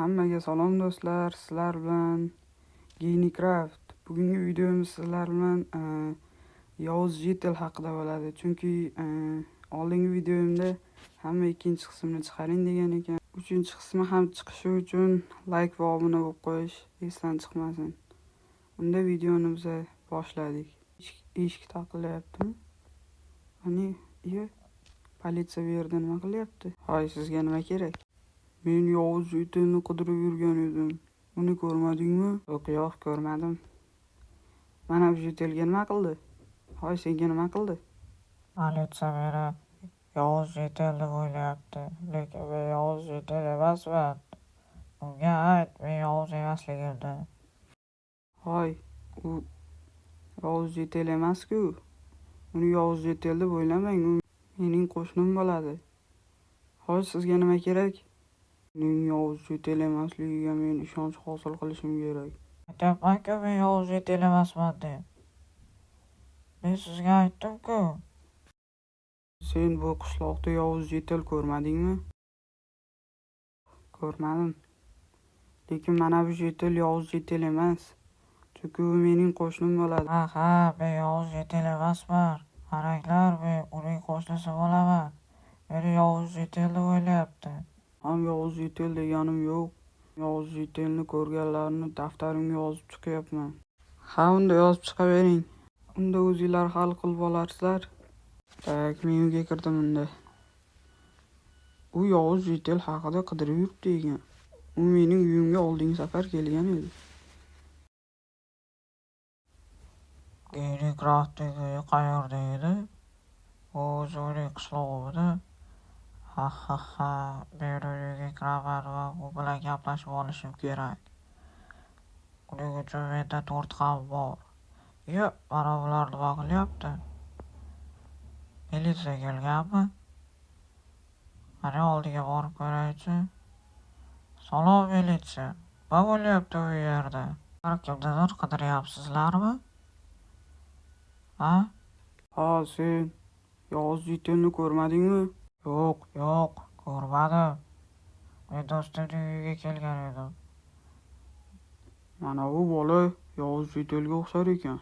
Hammaga salom do'stlar, sizlar bilan Geynicraft. Bugungi videomiz sizlar bilan Yovuz Jetel haqida bo'ladi. Chunki oldingi videomda hamma ikkinchi qismini chiqaring degan ekan. Uchinchi qismi ham chiqishi uchun like va obuna bo'lib qo'yish esdan chiqmasin. Unda videoni biz boshladik. Eshik taqilyaptimi? Ani, politsiya bu yerda nima qilyapti? Hoy, sizga nima kerak? Men Yovuz Jetelni qidirib yurgan edim. Uni ko'rmadingmi? Yo'q, ko'rmadim. Mana bu Jetelga nima qildi? Hoy, senga nima qildi? Politsiya meni Yovuz Jetel deb o'ylayapti, lekin men Yovuz Jetel emasman. Unga ayt, men Yovuz emasligimni. Hoy, u Yovuz Jetel emas-ku. Uni Yovuz Jetel deb o'ylamang, u mening qo'shnim bo'ladi. Hoy, sizga nima kerak? Mening Yovuz Jetel emasligiga men ishonch hosil qilishim kerak. Aytyapman-ku, men Yovuz Jetel emasman deb. Men sizga aytdim-ku. Sen bu qishloqda Yovuz Jetel ko'rmadingmi? Ko'rmadim. Lekin mana bu Jetel Yovuz Jetel emas. Chunki u mening qo'shnim bo'ladi. Ha, men Yovuz Jetel emasman. Qaranglar, men uning qo'shnisi bo'laman. Meni Yovuz Jetel deb o'ylayapti. Ham Yovuz Jetel deganim yo'q. Yovuz Jetelni ko'rganlarni daftarimga yozib chiqyapman. Ha, unda yozib chiqavering. Unda o'zinglar hal qilib olarsizlar. Tak, men uyga kirdim unda. U Yovuz Jetel haqida qidirib yuribdi ekan. U mening uyimga oldingi safar kelgan edi. Geynicraftdagi uyi qayerda edi? O'zining qishlog'ida. Ha, men uyiga kiraman va u bilan gaplashib olishim kerak. Uning uchun menda 4 ham bor. Mana bular nima qilyapti? Militsiya kelganmi? Qani oldiga borib ko'raychi. Salom, militsiya. Nima bo'lyapti u yerda? Har kimnidir qidiryapsizlarmi? Ha, sen Yovuz Jetelni ko'rmadingmi? Yo'q, ko'rmadim. Men do'stimning uyiga kelgan edim. Mana bu bola Yovuz Jetelga o'xshar ekan.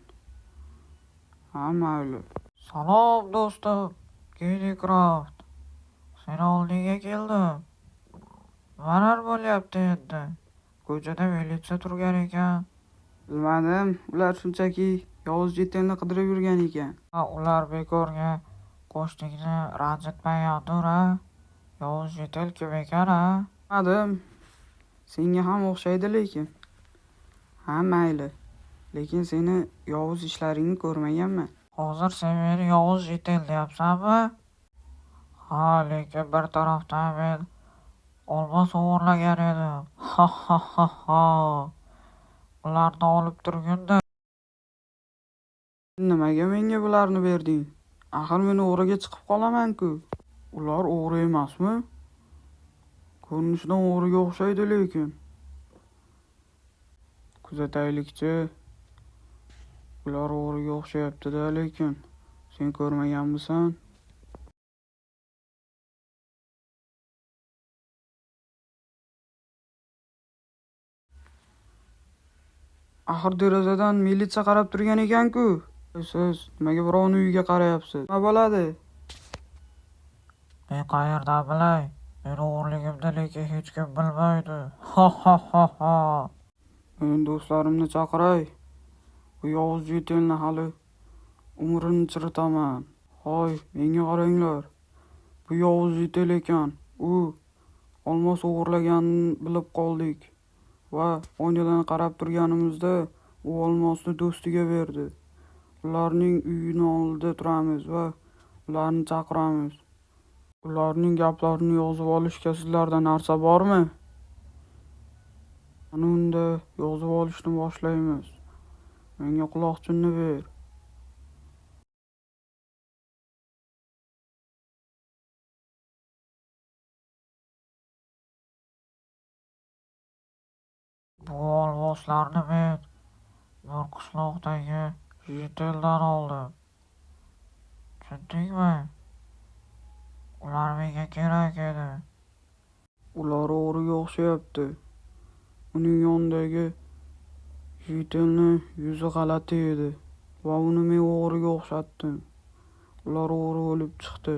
Ha, mayli. Salom do'stim, Geynicraft. Seni oldinga keldim. Nimalar bo'lyapti endi? Ko'chada militsiya turgan ekan. Bilmadim, ular shunchaki Yovuz Jetelni qidirib yurgan ekan. Ular bekorga qo'shningni ranjitmagandir-a? Yovuz Jetel kim ekan-a? Bilmadim. Senga ham o'xshaydi lekin. Ha, mayli. Lekin seni Yovuz ishlaringni ko'rmaganman. Hozir sen meni Yovuz Jetel deyapsanmi? Ha, lekin bir tarafdan men olmos o'g'irlagan edim. Ha. Ularni olib turganda. Nimaga menga bularni berding? Axir men o'g'riga chiqib qolaman-ku. Ular o'g'ri emasmi? Ko'rinishidan o'g'riga o'xshaydi lekin. Kuzataylikchi. Ular o'g'riga o'xshayapti-da lekin. Sen ko'rmaganmisan? Axir derazadan militsiya qarab turgan ekan-ku. Siz nimaga birovning uyiga qarayapsiz? Nima bo'ladi? Men qayerdan bilay? Meni o'g'irligimni lekin hech kim bilmaydi. Ha. Men do'stlarimni chaqiray. Bu Yovuz Jetelni hali umrini chiritaman. Hoy, menga qaranglar. Bu Yovuz Jetel ekan. U olmos o'g'irlaganini bilib qoldik. Va oynadan qarab turganimizda u olmosni do'stiga berdi. Ularning uyini oldida turamiz va ularni chaqiramiz. Ularning gaplarini yozib olishga sizlarda narsa bormi? Ana unda yozib olishni boshlaymiz. Menga quloqchinni ber. Bu olmoslarni men bir qishloqdagi Jeteldan oldim. Tushundingmi? Ular menga kerak edi. Ular o'g'riga o'xshayapti. uning yonidagi Jitilni yuzi g'alati edi va uni men o'g'riga o'xshatdim. Ular o'g'ri bo'lib chiqdi.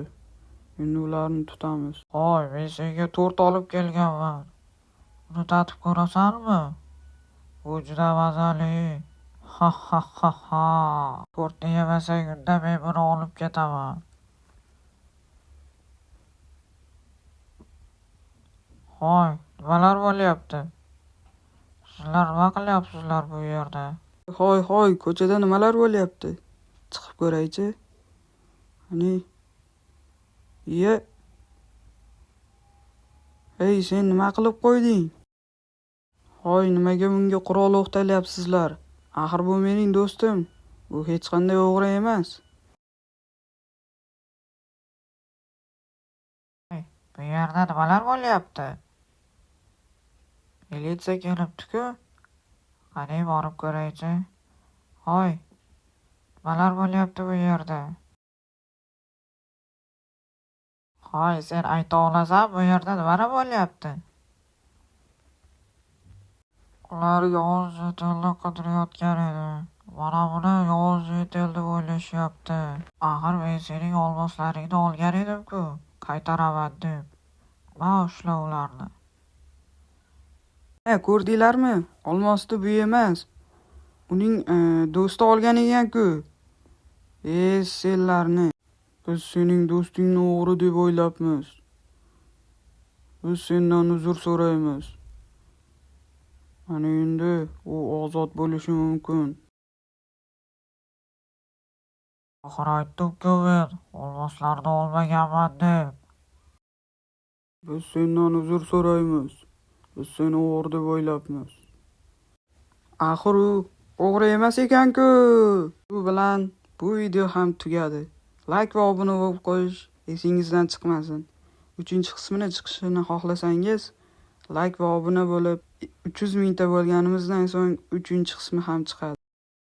Endi ularni tutamiz. Hoy, men senga tort olib kelganman. Uni tatib ko'rasanmi? Bu juda mazali. Ha ha ha ha. Tortni yemasang unda men buni olib ketaman. Hoy, nimalar bo'lyapti? Sizlar nima qilyapsizlar bu yerda? Hoy, ko'chada nimalar bo'lyapti? Chiqib ko'raychi. Ani. Iye. Hey, sen nima qilib qo'yding? Hoy, nimaga bunga qurol o'qtalyapsizlar? Axir bu mening do'stim. U hech qanday o'g'ri emas. Bu yerda nimalar bo'lyapti? Militsiya kelibdi-ku. Qani borib ko'raychi. Hoy, nimalar bo'lyapti bu yerda? Hoy, sen ayta olasan, bu yerda nimalar bo'lyapti? Ular yovuz yetilni qidirayotgan edi. Mana buni yovuz yetil deb o'ylashyapti. Axir men sening olmoslaringni olgan edim-ku, qaytaraman deb. Ma ushla ularni. Ko'rdinglarmi? Olmosni bu emas. Uning do'sti olgan ekan-ku. Senlarni. Biz sening do'stingni o'g'ri deb o'ylabmiz. Biz sendan uzr so'raymiz. Ana endi u ozod bo'lishi mumkin. Axir aytdim-ku men, olmoslarni olmaganman deb. Biz sendan uzr so'raymiz. Biz seni o'g'ri deb o'ylabmiz. Axir u o'g'ri emas ekan-ku. Bu bilan bu video ham tugadi. Like va obuna bo'lib qo'yish esingizdan chiqmasin. 3-qismini chiqishini xohlasangiz like va obuna bo'lib 300 mingta bo'lganimizdan so'ng 3-qismi ham chiqadi.